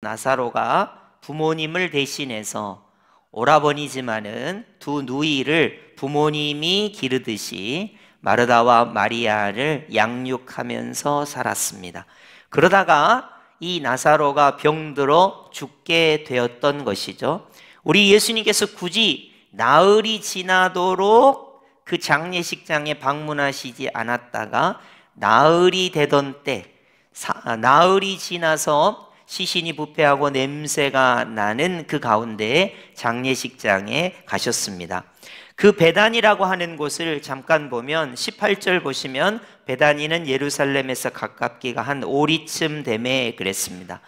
나사로가 부모님을 대신해서 오라버니지만은 두 누이를 부모님이 기르듯이 마르다와 마리아를 양육하면서 살았습니다. 그러다가 이 나사로가 병들어 죽게 되었던 것이죠. 우리 예수님께서 굳이 나흘이 지나도록 그 장례식장에 방문하시지 않았다가 나흘이 되던 때, 나흘이 지나서 시신이 부패하고 냄새가 나는 그 가운데에 장례식장에 가셨습니다. 그 베단이라고 하는 곳을 잠깐 보면 18절 보시면 베단이는 예루살렘에서 가깝기가 한 오리쯤 되매 그랬습니다.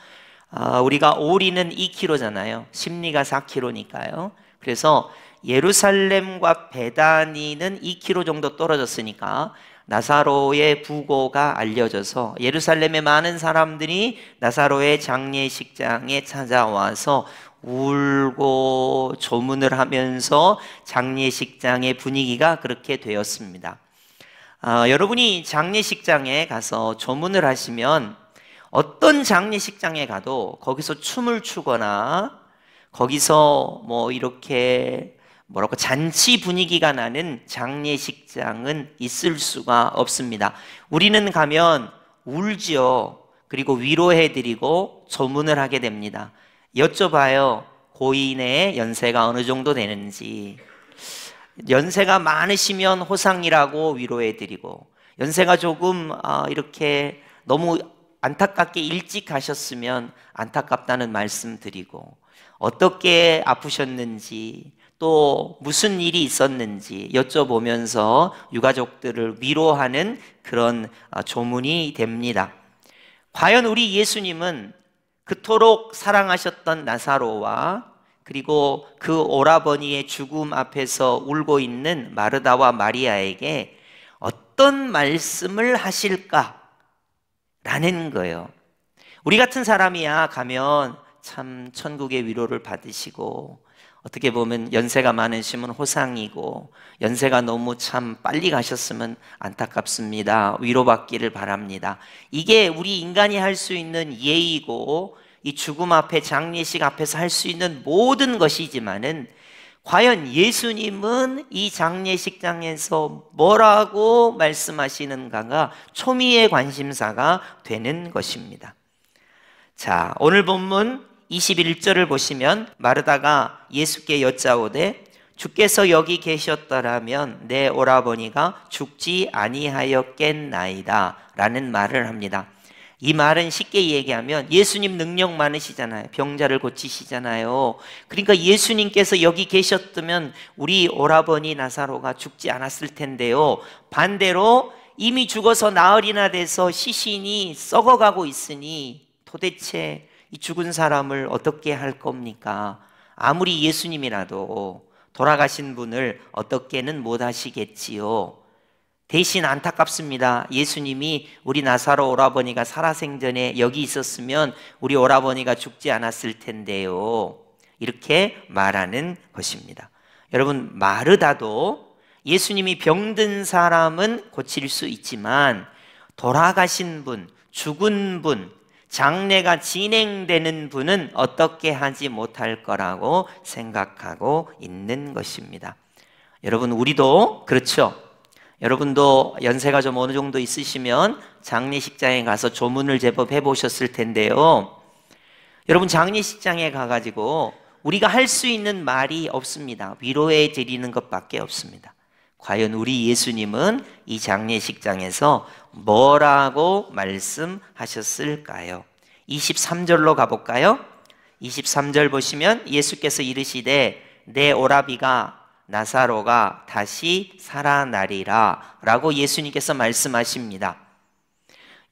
우리가 오리는 2km잖아요. 심리가 4km니까요. 그래서 예루살렘과 베다니는 2km 정도 떨어졌으니까 나사로의 부고가 알려져서 예루살렘의 많은 사람들이 나사로의 장례식장에 찾아와서 울고 조문을 하면서 장례식장의 분위기가 그렇게 되었습니다. 여러분이 장례식장에 가서 조문을 하시면 어떤 장례식장에 가도 거기서 춤을 추거나 거기서 뭐 이렇게 잔치 분위기가 나는 장례식장은 있을 수가 없습니다. 우리는 가면 울지요. 그리고 위로해드리고 조문을 하게 됩니다. 여쭤봐요. 고인의 연세가 어느 정도 되는지. 연세가 많으시면 호상이라고 위로해드리고, 연세가 조금 이렇게 너무 안타깝게 일찍 가셨으면 안타깝다는 말씀 드리고, 어떻게 아프셨는지 또 무슨 일이 있었는지 여쭤보면서 유가족들을 위로하는 그런 조문이 됩니다. 과연 우리 예수님은 그토록 사랑하셨던 나사로와 그리고 그 오라버니의 죽음 앞에서 울고 있는 마르다와 마리아에게 어떤 말씀을 하실까라는 거예요. 우리 같은 사람이야 가면 참 천국의 위로를 받으시고, 어떻게 보면 연세가 많으시면 호상이고, 연세가 너무 참 빨리 가셨으면 안타깝습니다. 위로받기를 바랍니다. 이게 우리 인간이 할 수 있는 예의고, 이 죽음 앞에 장례식 앞에서 할 수 있는 모든 것이지만은 과연 예수님은 이 장례식장에서 뭐라고 말씀하시는가가 초미의 관심사가 되는 것입니다. 자, 오늘 본문 21절을 보시면 마르다가 예수께 여짜오되 주께서 여기 계셨더라면 내 오라버니가 죽지 아니하였겠나이다 라는 말을 합니다. 이 말은 쉽게 얘기하면 예수님 능력 많으시잖아요. 병자를 고치시잖아요. 그러니까 예수님께서 여기 계셨다면 우리 오라버니 나사로가 죽지 않았을 텐데요. 반대로 이미 죽어서 나흘이나 돼서 시신이 썩어가고 있으니 도대체 이 죽은 사람을 어떻게 할 겁니까? 아무리 예수님이라도 돌아가신 분을 어떻게는 못 하시겠지요. 대신 안타깝습니다. 예수님이 우리 나사로 오라버니가 살아생전에 여기 있었으면 우리 오라버니가 죽지 않았을 텐데요. 이렇게 말하는 것입니다. 여러분, 마르다도 예수님이 병든 사람은 고칠 수 있지만 돌아가신 분, 죽은 분, 장례가 진행되는 분은 어떻게 하지 못할 거라고 생각하고 있는 것입니다. 여러분, 우리도 그렇죠. 여러분도 연세가 좀 어느 정도 있으시면 장례식장에 가서 조문을 제법 해보셨을 텐데요. 여러분, 장례식장에 가가지고 우리가 할 수 있는 말이 없습니다. 위로해 드리는 것밖에 없습니다. 과연 우리 예수님은 이 장례식장에서 뭐라고 말씀하셨을까요? 23절로 가볼까요? 23절 보시면 예수께서 이르시되 내 오라비가 나사로가 다시 살아나리라 라고 예수님께서 말씀하십니다.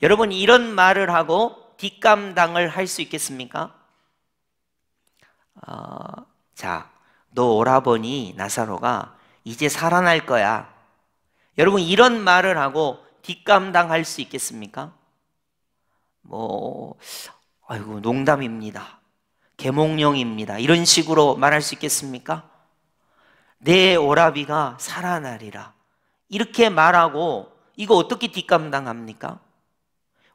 여러분, 이런 말을 하고 뒷감당을 할 수 있겠습니까? 자, 너 오라버니 나사로가 이제 살아날 거야. 여러분, 이런 말을 하고 뒷감당할 수 있겠습니까? 아이고, 농담입니다. 계몽령입니다. 이런 식으로 말할 수 있겠습니까? 내 오라비가 살아나리라. 이렇게 말하고 이거 어떻게 뒷감당합니까?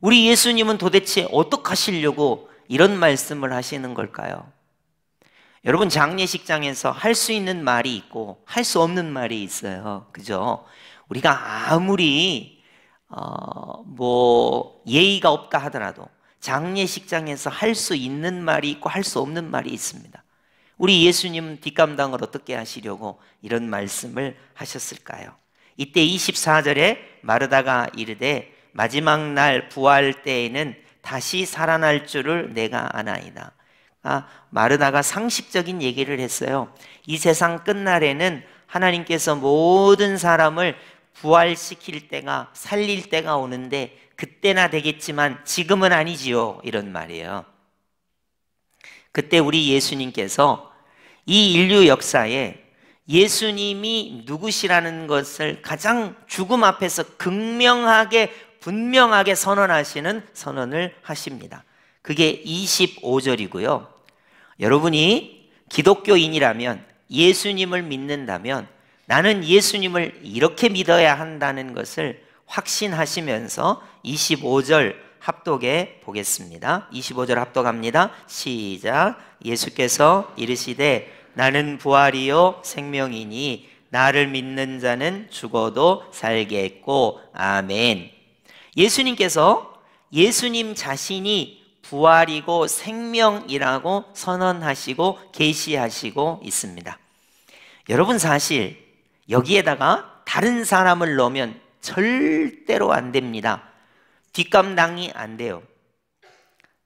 우리 예수님은 도대체 어떻게 하시려고 이런 말씀을 하시는 걸까요? 여러분, 장례식장에서 할 수 있는 말이 있고 할 수 없는 말이 있어요. 그죠? 우리가 아무리 예의가 없다 하더라도 장례식장에서 할 수 있는 말이 있고 할 수 없는 말이 있습니다. 우리 예수님 뒷감당을 어떻게 하시려고 이런 말씀을 하셨을까요? 이때 24절에 마르다가 이르되 마지막 날 부활 때에는 다시 살아날 줄을 내가 아나이다. 마르다가 상식적인 얘기를 했어요. 이 세상 끝날에는 하나님께서 모든 사람을 부활시킬 때가, 살릴 때가 오는데 그때나 되겠지만 지금은 아니지요, 이런 말이에요. 그때 우리 예수님께서 이 인류 역사에 예수님이 누구시라는 것을 가장 죽음 앞에서 극명하게 분명하게 선언하시는 선언을 하십니다. 그게 25절이고요. 여러분이 기독교인이라면, 예수님을 믿는다면 나는 예수님을 이렇게 믿어야 한다는 것을 확신하시면서 25절 합독해 보겠습니다. 25절 합독합니다. 시작. 예수께서 이르시되 나는 부활이요 생명이니 나를 믿는 자는 죽어도 살겠고. 아멘. 예수님께서 예수님 자신이 부활이고 생명이라고 선언하시고 계시하시고 있습니다. 여러분, 사실 여기에다가 다른 사람을 넣으면 절대로 안 됩니다. 뒷감당이 안 돼요.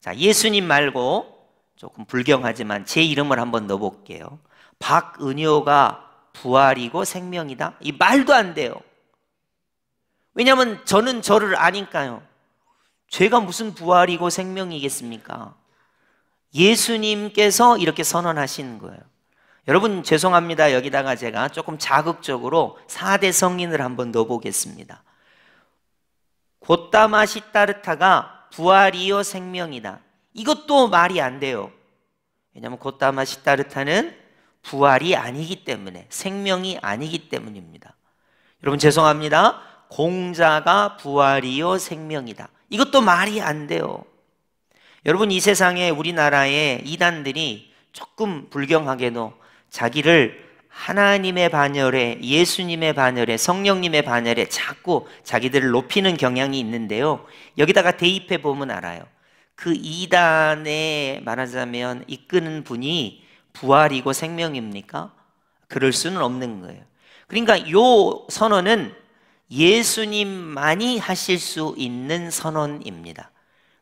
자, 예수님 말고 조금 불경하지만 제 이름을 한번 넣어볼게요. 박은효가 부활이고 생명이다? 이 말도 안 돼요. 왜냐하면 저는 저를 아니까요. 죄가 무슨 부활이고 생명이겠습니까? 예수님께서 이렇게 선언하시는 거예요. 여러분, 죄송합니다. 여기다가 제가 조금 자극적으로 4대 성인을 한번 넣어보겠습니다. 곧다마 시타르타가 부활이요 생명이다. 이것도 말이 안 돼요. 왜냐하면 곧다마 시타르타는 부활이 아니기 때문에, 생명이 아니기 때문입니다. 여러분, 죄송합니다. 공자가 부활이요 생명이다. 이것도 말이 안 돼요. 여러분, 이 세상에 우리나라의 이단들이 조금 불경하게도 자기를 하나님의 반열에, 예수님의 반열에, 성령님의 반열에 자꾸 자기들을 높이는 경향이 있는데요. 여기다가 대입해 보면 알아요. 그 이단에 말하자면 이끄는 분이 부활이고 생명입니까? 그럴 수는 없는 거예요. 그러니까 이 선언은 예수님만이 하실 수 있는 선언입니다.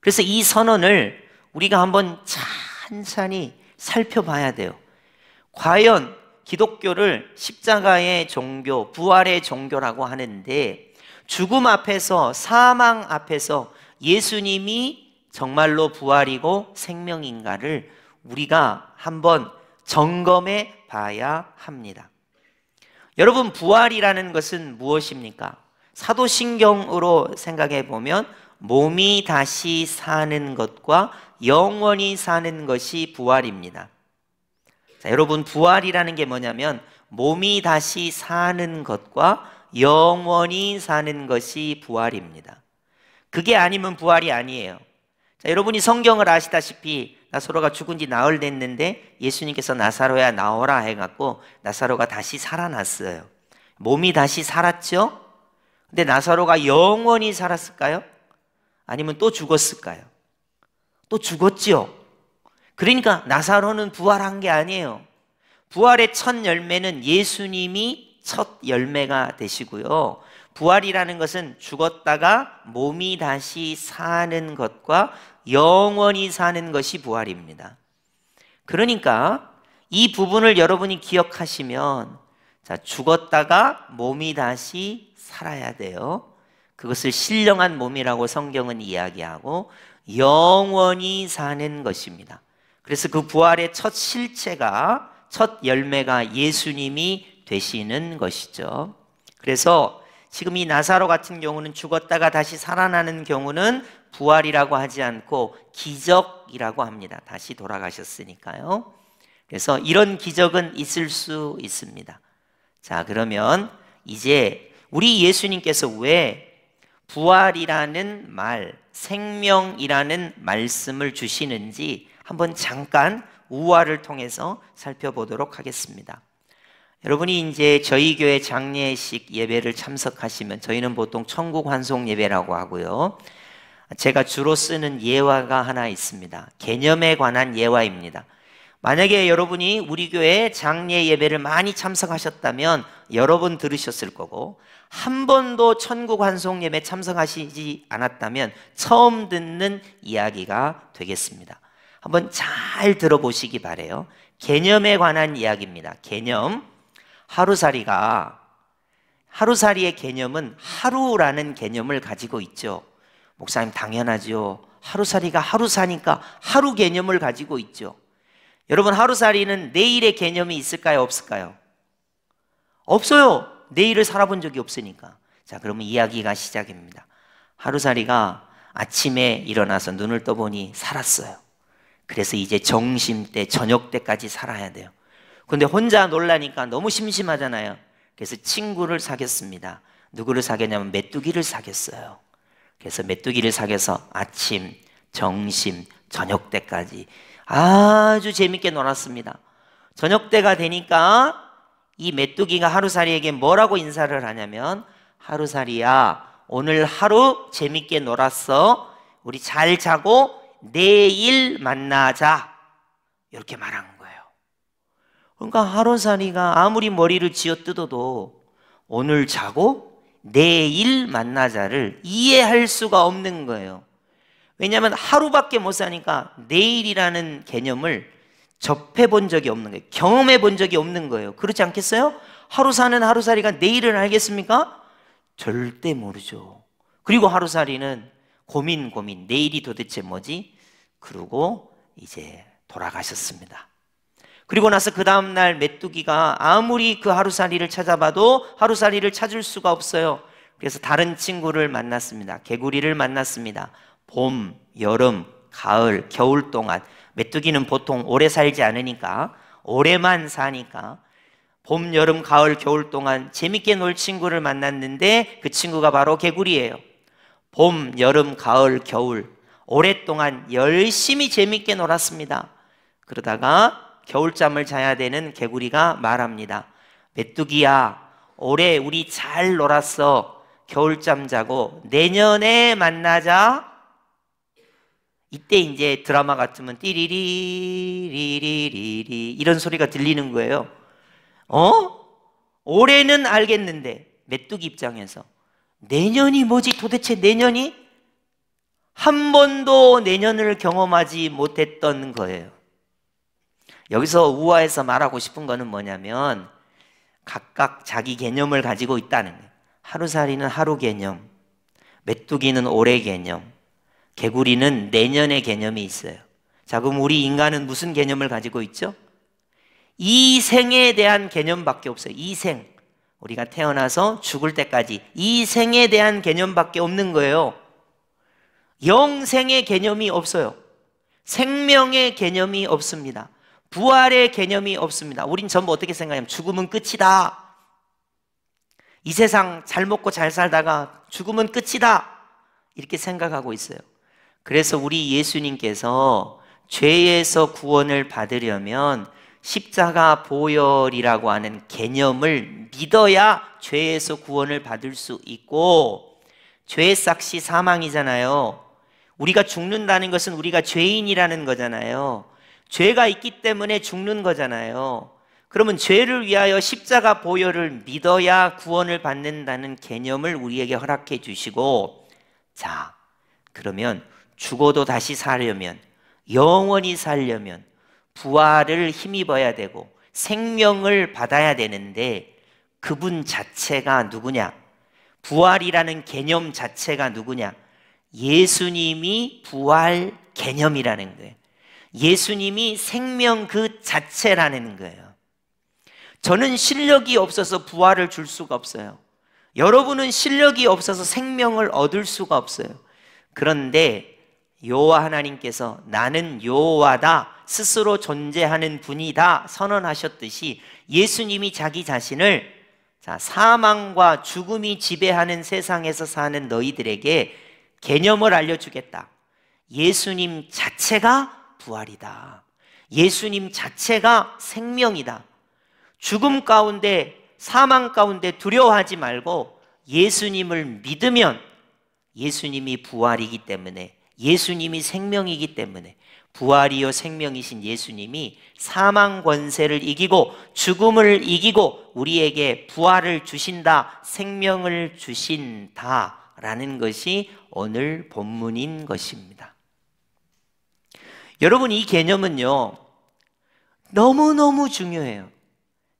그래서 이 선언을 우리가 한번 찬찬히 살펴봐야 돼요. 과연 기독교를 십자가의 종교, 부활의 종교라고 하는데, 죽음 앞에서, 사망 앞에서 예수님이 정말로 부활이고 생명인가를 우리가 한번 점검해 봐야 합니다. 여러분, 부활이라는 것은 무엇입니까? 사도신경으로 생각해 보면 몸이 다시 사는 것과 영원히 사는 것이 부활입니다. 자, 여러분, 부활이라는 게 뭐냐면 몸이 다시 사는 것과 영원히 사는 것이 부활입니다. 그게 아니면 부활이 아니에요. 자, 여러분이 성경을 아시다시피 나사로가 죽은 지 나흘 됐는데 예수님께서 나사로야 나오라 해갖고 나사로가 다시 살아났어요. 몸이 다시 살았죠? 근데 나사로가 영원히 살았을까요? 아니면 또 죽었을까요? 또 죽었죠. 그러니까 나사로는 부활한 게 아니에요. 부활의 첫 열매는 예수님이 첫 열매가 되시고요. 부활이라는 것은 죽었다가 몸이 다시 사는 것과 영원히 사는 것이 부활입니다. 그러니까 이 부분을 여러분이 기억하시면, 자, 죽었다가 몸이 다시 살아야 돼요. 그것을 신령한 몸이라고 성경은 이야기하고 영원히 사는 것입니다. 그래서 그 부활의 첫 실체가, 첫 열매가 예수님이 되시는 것이죠. 그래서 지금 이 나사로 같은 경우는 죽었다가 다시 살아나는 경우는 부활이라고 하지 않고 기적이라고 합니다. 다시 돌아가셨으니까요. 그래서 이런 기적은 있을 수 있습니다. 자, 그러면 이제 우리 예수님께서 왜 부활이라는 말, 생명이라는 말씀을 주시는지 한번 잠깐 우화를 통해서 살펴보도록 하겠습니다. 여러분이 이제 저희 교회 장례식 예배를 참석하시면 저희는 보통 천국 환송 예배라고 하고요. 제가 주로 쓰는 예화가 하나 있습니다. 개념에 관한 예화입니다. 만약에 여러분이 우리 교회 장례 예배를 많이 참석하셨다면 여러 번 들으셨을 거고, 한 번도 천국 환송 예배 참석하시지 않았다면 처음 듣는 이야기가 되겠습니다. 한번 잘 들어보시기 바래요. 개념에 관한 이야기입니다. 개념. 하루살이의 개념은 하루라는 개념을 가지고 있죠. 목사님, 당연하죠. 하루살이가 하루 사니까 하루 개념을 가지고 있죠. 여러분, 하루살이는 내일의 개념이 있을까요, 없을까요? 없어요. 내일을 살아본 적이 없으니까. 자, 그러면 이야기가 시작입니다. 하루살이가 아침에 일어나서 눈을 떠보니 살았어요. 그래서 이제 점심때, 저녁때까지 살아야 돼요. 근데 혼자 놀라니까 너무 심심하잖아요. 그래서 친구를 사귀었습니다. 누구를 사귀었냐면 메뚜기를 사귀었어요. 그래서 메뚜기를 사귀어서 아침, 점심, 저녁 때까지 아주 재밌게 놀았습니다. 저녁 때가 되니까 이 메뚜기가 하루살이에게 뭐라고 인사를 하냐면, 하루살이야, 오늘 하루 재밌게 놀았어. 우리 잘 자고 내일 만나자. 이렇게 말한 거예요. 그러니까 하루살이가 아무리 머리를 쥐어뜯어도 오늘 자고 내일 만나자를 이해할 수가 없는 거예요. 왜냐하면 하루밖에 못 사니까 내일이라는 개념을 접해본 적이 없는 거예요. 경험해 본 적이 없는 거예요. 그렇지 않겠어요? 하루 사는 하루살이가 내일을 알겠습니까? 절대 모르죠. 그리고 하루살이는 고민 내일이 도대체 뭐지? 그러고 이제 돌아가셨습니다. 그리고 나서 그 다음날 메뚜기가 아무리 그 하루살이를 찾아봐도 하루살이를 찾을 수가 없어요. 그래서 다른 친구를 만났습니다. 개구리를 만났습니다. 봄, 여름, 가을, 겨울 동안, 메뚜기는 보통 오래 살지 않으니까, 오래만 사니까 봄, 여름, 가을, 겨울 동안 재밌게 놀 친구를 만났는데 그 친구가 바로 개구리예요. 봄, 여름, 가을, 겨울 오랫동안 열심히 재밌게 놀았습니다. 그러다가 겨울잠을 자야 되는 개구리가 말합니다. 메뚜기야, 올해 우리 잘 놀았어. 겨울잠 자고 내년에 만나자. 이때 이제 드라마 같으면 띠리리리리리리 이런 소리가 들리는 거예요. 올해는 알겠는데 메뚜기 입장에서 내년이 뭐지? 도대체 내년이? 한 번도 내년을 경험하지 못했던 거예요. 여기서 우화에서 말하고 싶은 거는 뭐냐면 각각 자기 개념을 가지고 있다는 거예요. 하루살이는 하루 개념, 메뚜기는 올해 개념, 개구리는 내년의 개념이 있어요. 자, 그럼 우리 인간은 무슨 개념을 가지고 있죠? 이 생에 대한 개념밖에 없어요. 이 생. 우리가 태어나서 죽을 때까지 이 생에 대한 개념밖에 없는 거예요. 영생의 개념이 없어요. 생명의 개념이 없습니다. 부활의 개념이 없습니다. 우린 전부 어떻게 생각하냐면 죽음은 끝이다. 이 세상 잘 먹고 잘 살다가 죽음은 끝이다. 이렇게 생각하고 있어요. 그래서 우리 예수님께서 죄에서 구원을 받으려면 십자가 보혈이라고 하는 개념을 믿어야 죄에서 구원을 받을 수 있고, 죄의 삭시 사망이잖아요. 우리가 죽는다는 것은 우리가 죄인이라는 거잖아요. 죄가 있기 때문에 죽는 거잖아요. 그러면 죄를 위하여 십자가 보혈을 믿어야 구원을 받는다는 개념을 우리에게 허락해 주시고, 자, 그러면 죽어도 다시 살려면, 영원히 살려면 부활을 힘입어야 되고 생명을 받아야 되는데, 그분 자체가 누구냐? 부활이라는 개념 자체가 누구냐? 예수님이 부활 개념이라는 거예요. 예수님이 생명 그 자체라는 거예요. 저는 실력이 없어서 부활을 줄 수가 없어요. 여러분은 실력이 없어서 생명을 얻을 수가 없어요. 그런데 여호와 하나님께서 나는 여호와다, 스스로 존재하는 분이다 선언하셨듯이 예수님이 자기 자신을 자, 사망과 죽음이 지배하는 세상에서 사는 너희들에게 개념을 알려주겠다. 예수님 자체가 부활이다. 예수님 자체가 생명이다. 죽음 가운데, 사망 가운데 두려워하지 말고 예수님을 믿으면 예수님이 부활이기 때문에, 예수님이 생명이기 때문에, 부활이요 생명이신 예수님이 사망 권세를 이기고 죽음을 이기고 우리에게 부활을 주신다, 생명을 주신다라는 것이 오늘 본문인 것입니다. 여러분, 이 개념은요 너무너무 중요해요.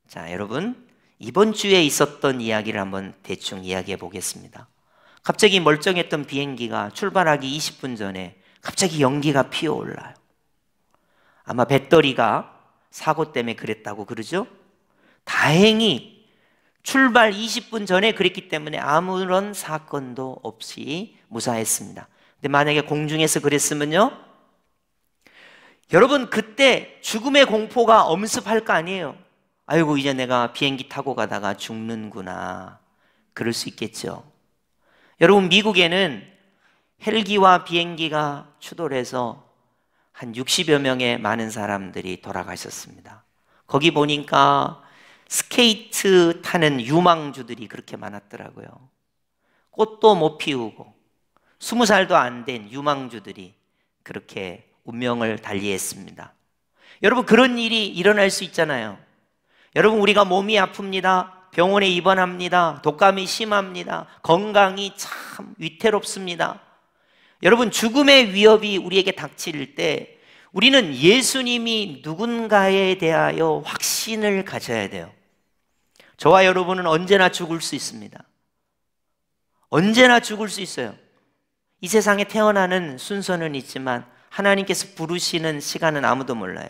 자, 여러분, 이번 주에 있었던 이야기를 한번 대충 이야기해 보겠습니다. 갑자기 멀쩡했던 비행기가 출발하기 20분 전에 갑자기 연기가 피어올라요. 아마 배터리가 사고 때문에 그랬다고 그러죠? 다행히 출발 20분 전에 그랬기 때문에 아무런 사건도 없이 무사했습니다. 근데 만약에 공중에서 그랬으면요, 여러분, 그때 죽음의 공포가 엄습할 거 아니에요. 아이고, 이제 내가 비행기 타고 가다가 죽는구나, 그럴 수 있겠죠. 여러분, 미국에는 헬기와 비행기가 추돌해서 한 60여 명의 많은 사람들이 돌아가셨습니다. 거기 보니까 스케이트 타는 유망주들이 그렇게 많았더라고요. 꽃도 못 피우고 20살도 안 된 유망주들이 그렇게 운명을 달리했습니다. 여러분, 그런 일이 일어날 수 있잖아요. 여러분, 우리가 몸이 아픕니다. 병원에 입원합니다. 독감이 심합니다. 건강이 참 위태롭습니다. 여러분, 죽음의 위협이 우리에게 닥칠 때 우리는 예수님이 누군가에 대하여 확신을 가져야 돼요. 저와 여러분은 언제나 죽을 수 있습니다. 언제나 죽을 수 있어요. 이 세상에 태어나는 순서는 있지만 하나님께서 부르시는 시간은 아무도 몰라요.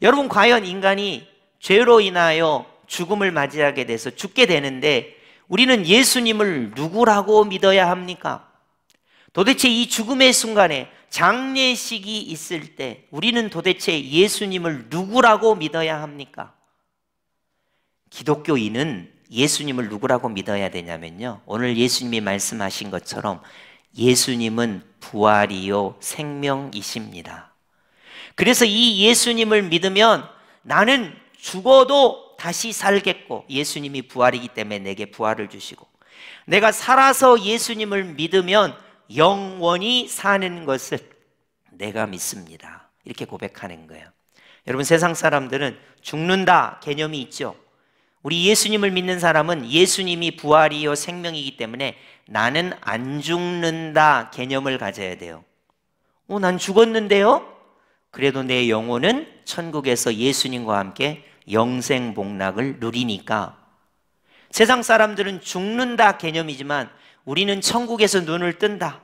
여러분, 과연 인간이 죄로 인하여 죽음을 맞이하게 돼서 죽게 되는데 우리는 예수님을 누구라고 믿어야 합니까? 도대체 이 죽음의 순간에 장례식이 있을 때 우리는 도대체 예수님을 누구라고 믿어야 합니까? 기독교인은 예수님을 누구라고 믿어야 되냐면요, 오늘 예수님이 말씀하신 것처럼 예수님은 부활이요 생명이십니다. 그래서 이 예수님을 믿으면 나는 죽어도 다시 살겠고, 예수님이 부활이기 때문에 내게 부활을 주시고, 내가 살아서 예수님을 믿으면 영원히 사는 것을 내가 믿습니다. 이렇게 고백하는 거예요. 여러분, 세상 사람들은 죽는다 개념이 있죠. 우리 예수님을 믿는 사람은 예수님이 부활이요 생명이기 때문에 나는 안 죽는다 개념을 가져야 돼요. 난 죽었는데요? 그래도 내 영혼은 천국에서 예수님과 함께 영생복락을 누리니까. 세상 사람들은 죽는다 개념이지만 우리는 천국에서 눈을 뜬다.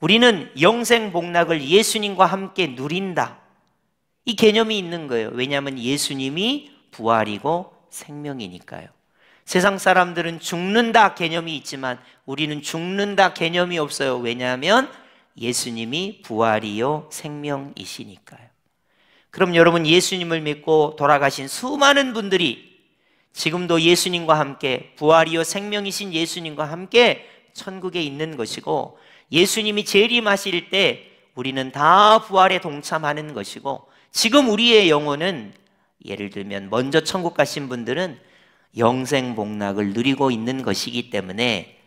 우리는 영생복락을 예수님과 함께 누린다. 이 개념이 있는 거예요. 왜냐하면 예수님이 부활이고 생명이니까요. 세상 사람들은 죽는다 개념이 있지만 우리는 죽는다 개념이 없어요. 왜냐하면 예수님이 부활이요 생명이시니까요. 그럼 여러분, 예수님을 믿고 돌아가신 수많은 분들이 지금도 예수님과 함께, 부활이요 생명이신 예수님과 함께 천국에 있는 것이고, 예수님이 재림하실 때 우리는 다 부활에 동참하는 것이고, 지금 우리의 영혼은, 예를 들면 먼저 천국 가신 분들은 영생복락을 누리고 있는 것이기 때문에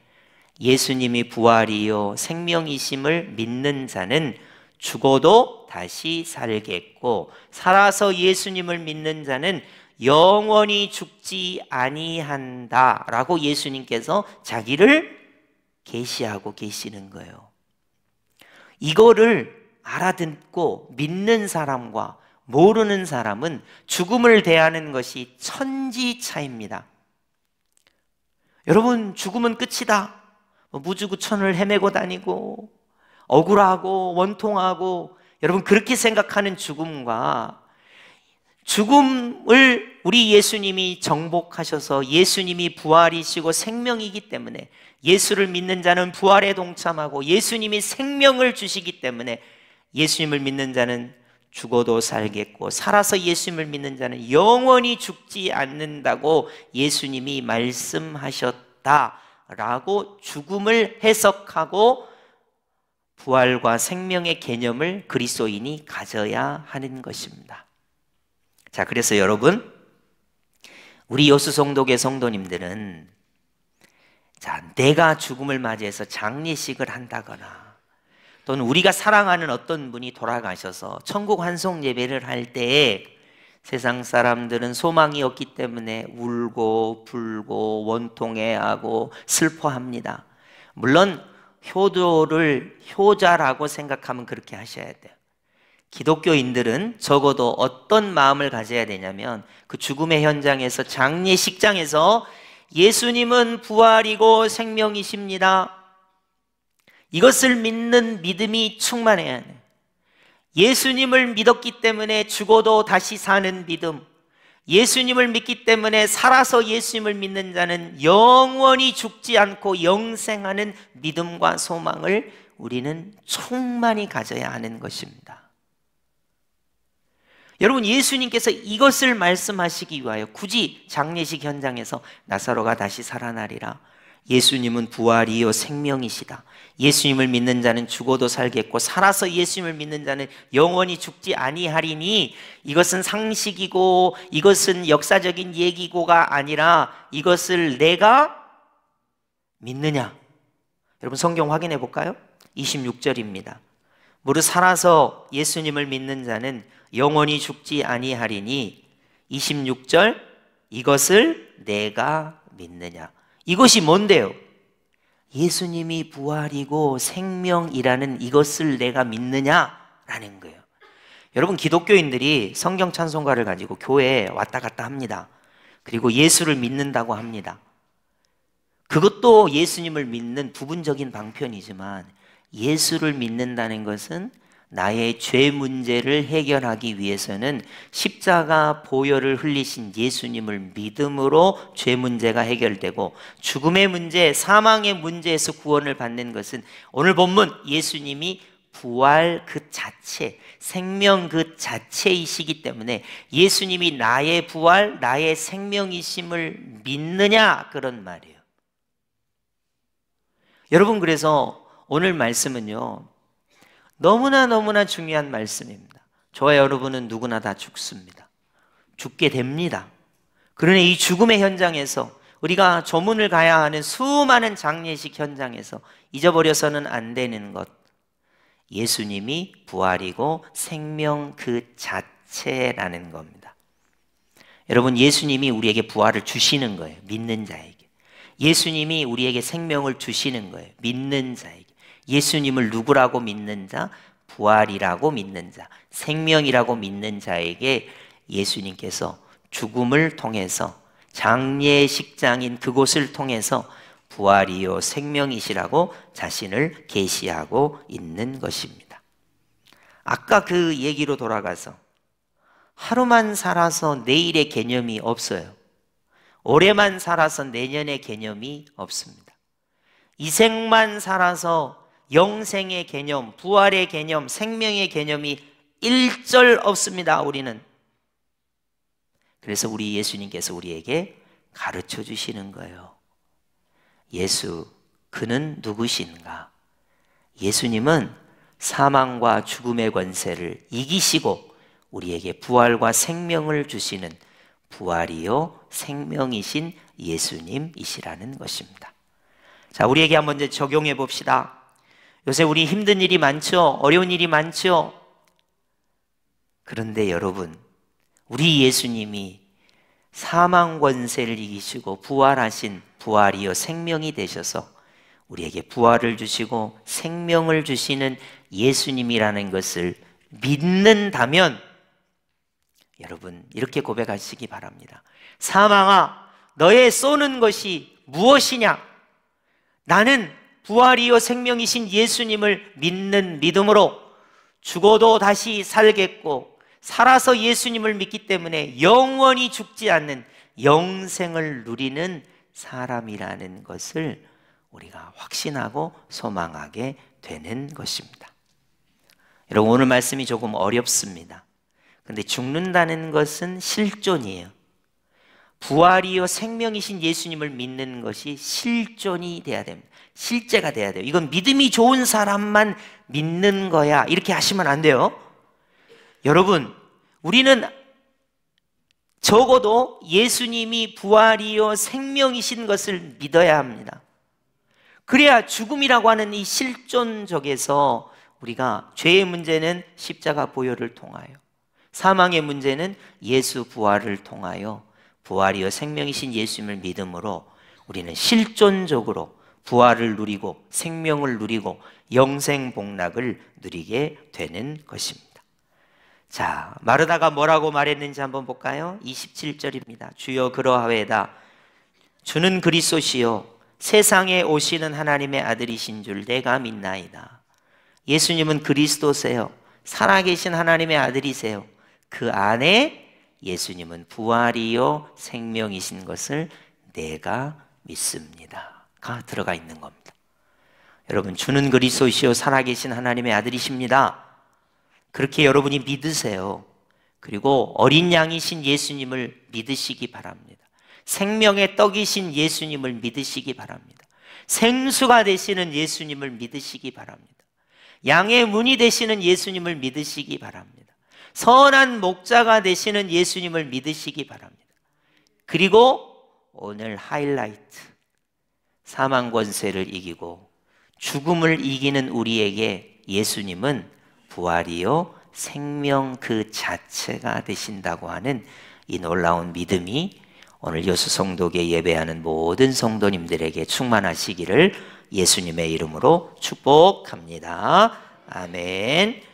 예수님이 부활이요 생명이심을 믿는 자는 죽어도 다시 살겠고, 살아서 예수님을 믿는 자는 영원히 죽지 아니한다라고 예수님께서 자기를 계시하고 계시는 거예요. 이거를 알아듣고 믿는 사람과 모르는 사람은 죽음을 대하는 것이 천지 차이입니다. 여러분, 죽음은 끝이다. 무주구천을 헤매고 다니고 억울하고 원통하고, 여러분 그렇게 생각하는 죽음과, 죽음을 우리 예수님이 정복하셔서 예수님이 부활이시고 생명이기 때문에 예수를 믿는 자는 부활에 동참하고, 예수님이 생명을 주시기 때문에 예수님을 믿는 자는 죽어도 살겠고 살아서 예수님을 믿는 자는 영원히 죽지 않는다고 예수님이 말씀하셨다라고 죽음을 해석하고 부활과 생명의 개념을 그리스도인이 가져야 하는 것입니다. 자, 그래서 여러분, 우리 여수 성도계 성도님들은 자, 내가 죽음을 맞이해서 장례식을 한다거나 또는 우리가 사랑하는 어떤 분이 돌아가셔서 천국 환송 예배를 할 때에 세상 사람들은 소망이 없기 때문에 울고 불고 원통해하고 슬퍼합니다. 물론 효도를 효자라고 생각하면 그렇게 하셔야 돼요. 기독교인들은 적어도 어떤 마음을 가져야 되냐면 그 죽음의 현장에서 장례식장에서 예수님은 부활이고 생명이십니다. 이것을 믿는 믿음이 충만해야 돼요. 예수님을 믿었기 때문에 죽어도 다시 사는 믿음, 예수님을 믿기 때문에 살아서 예수님을 믿는 자는 영원히 죽지 않고 영생하는 믿음과 소망을 우리는 충만히 가져야 하는 것입니다. 여러분, 예수님께서 이것을 말씀하시기 위하여 굳이 장례식 현장에서 나사로가 다시 살아나리라, 예수님은 부활이요 생명이시다, 예수님을 믿는 자는 죽어도 살겠고 살아서 예수님을 믿는 자는 영원히 죽지 아니하리니, 이것은 상식이고 이것은 역사적인 얘기고가 아니라 이것을 내가 믿느냐? 여러분, 성경 확인해 볼까요? 26절입니다. 무릇 살아서 예수님을 믿는 자는 영원히 죽지 아니하리니, 26절, 이것을 내가 믿느냐? 이것이 뭔데요? 예수님이 부활이고 생명이라는 이것을 내가 믿느냐라는 거예요. 여러분, 기독교인들이 성경 찬송가를 가지고 교회에 왔다 갔다 합니다. 그리고 예수를 믿는다고 합니다. 그것도 예수님을 믿는 부분적인 방편이지만 예수를 믿는다는 것은 나의 죄 문제를 해결하기 위해서는 십자가 보혈을 흘리신 예수님을 믿음으로 죄 문제가 해결되고, 죽음의 문제, 사망의 문제에서 구원을 받는 것은 오늘 본문 예수님이 부활 그 자체, 생명 그 자체이시기 때문에 예수님이 나의 부활, 나의 생명이심을 믿느냐, 그런 말이에요. 여러분, 그래서 오늘 말씀은요, 너무나 중요한 말씀입니다. 저와 여러분은 누구나 다 죽습니다. 죽게 됩니다. 그러나 이 죽음의 현장에서, 우리가 조문을 가야 하는 수많은 장례식 현장에서 잊어버려서는 안 되는 것, 예수님이 부활이고 생명 그 자체라는 겁니다. 여러분, 예수님이 우리에게 부활을 주시는 거예요. 믿는 자에게. 예수님이 우리에게 생명을 주시는 거예요. 믿는 자에게. 예수님을 누구라고 믿는 자? 부활이라고 믿는 자, 생명이라고 믿는 자에게 예수님께서 죽음을 통해서, 장례식장인 그곳을 통해서 부활이요 생명이시라고 자신을 계시하고 있는 것입니다. 아까 그 얘기로 돌아가서, 하루만 살아서 내일의 개념이 없어요. 올해만 살아서 내년의 개념이 없습니다. 이 생만 살아서 영생의 개념, 부활의 개념, 생명의 개념이 일절 없습니다, 우리는. 그래서 우리 예수님께서 우리에게 가르쳐 주시는 거예요. 예수, 그는 누구신가? 예수님은 사망과 죽음의 권세를 이기시고 우리에게 부활과 생명을 주시는 부활이요 생명이신 예수님이시라는 것입니다. 자, 우리에게 한번 이제 적용해 봅시다. 요새 우리 힘든 일이 많죠? 어려운 일이 많죠? 그런데 여러분, 우리 예수님이 사망 권세를 이기시고 부활하신 부활이요 생명이 되셔서 우리에게 부활을 주시고 생명을 주시는 예수님이라는 것을 믿는다면, 여러분 이렇게 고백하시기 바랍니다. 사망아, 너의 쏘는 것이 무엇이냐? 나는 부활이요 생명이신 예수님을 믿는 믿음으로 죽어도 다시 살겠고 살아서 예수님을 믿기 때문에 영원히 죽지 않는 영생을 누리는 사람이라는 것을 우리가 확신하고 소망하게 되는 것입니다. 여러분, 오늘 말씀이 조금 어렵습니다. 근데 죽는다는 것은 실존이에요. 부활이요 생명이신 예수님을 믿는 것이 실존이 돼야 됩니다. 실제가 돼야 돼요. 이건 믿음이 좋은 사람만 믿는 거야, 이렇게 하시면 안 돼요. 여러분, 우리는 적어도 예수님이 부활이요 생명이신 것을 믿어야 합니다. 그래야 죽음이라고 하는 이 실존적에서 우리가 죄의 문제는 십자가 보혈을 통하여, 사망의 문제는 예수 부활을 통하여 부활이요 생명이신 예수님을 믿음으로 우리는 실존적으로 부활을 누리고 생명을 누리고 영생복락을 누리게 되는 것입니다. 자, 마르다가 뭐라고 말했는지 한번 볼까요? 27절입니다. 주여 그러하외다. 주는 그리스도시요 세상에 오시는 하나님의 아들이신 줄 내가 믿나이다. 예수님은 그리스도세요. 살아계신 하나님의 아들이세요. 그 안에 예수님은 부활이요 생명이신 것을 내가 믿습니다 가 들어가 있는 겁니다. 여러분, 주는 그리스도시요 살아계신 하나님의 아들이십니다. 그렇게 여러분이 믿으세요. 그리고 어린 양이신 예수님을 믿으시기 바랍니다. 생명의 떡이신 예수님을 믿으시기 바랍니다. 생수가 되시는 예수님을 믿으시기 바랍니다. 양의 문이 되시는 예수님을 믿으시기 바랍니다. 선한 목자가 되시는 예수님을 믿으시기 바랍니다. 그리고 오늘 하이라이트, 사망 권세를 이기고 죽음을 이기는 우리에게 예수님은 부활이요 생명 그 자체가 되신다고 하는 이 놀라운 믿음이 오늘 여수 성도교에 예배하는 모든 성도님들에게 충만하시기를 예수님의 이름으로 축복합니다. 아멘.